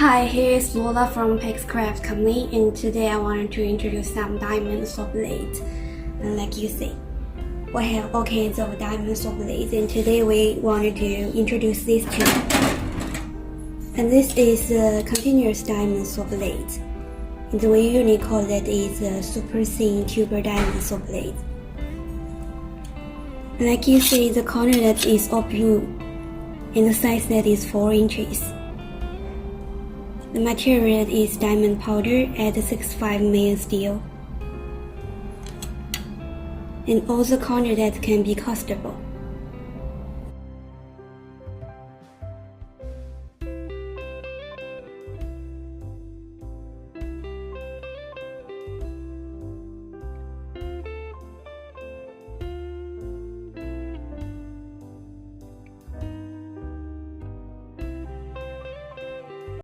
Hi, here is Lola from Pixcraft Company, and today I wanted to introduce some diamond saw blades. And like you see, we have all kinds of diamond saw blades, and today we wanted to introduce these two. And this is a continuous diamond saw blade. And the way usually call it is a super thin tuber diamond saw blade. And like you see, the corner that is all blue, and the size that is 4 inches. The material is diamond powder at 65 million steel, and all the corner that can be castable.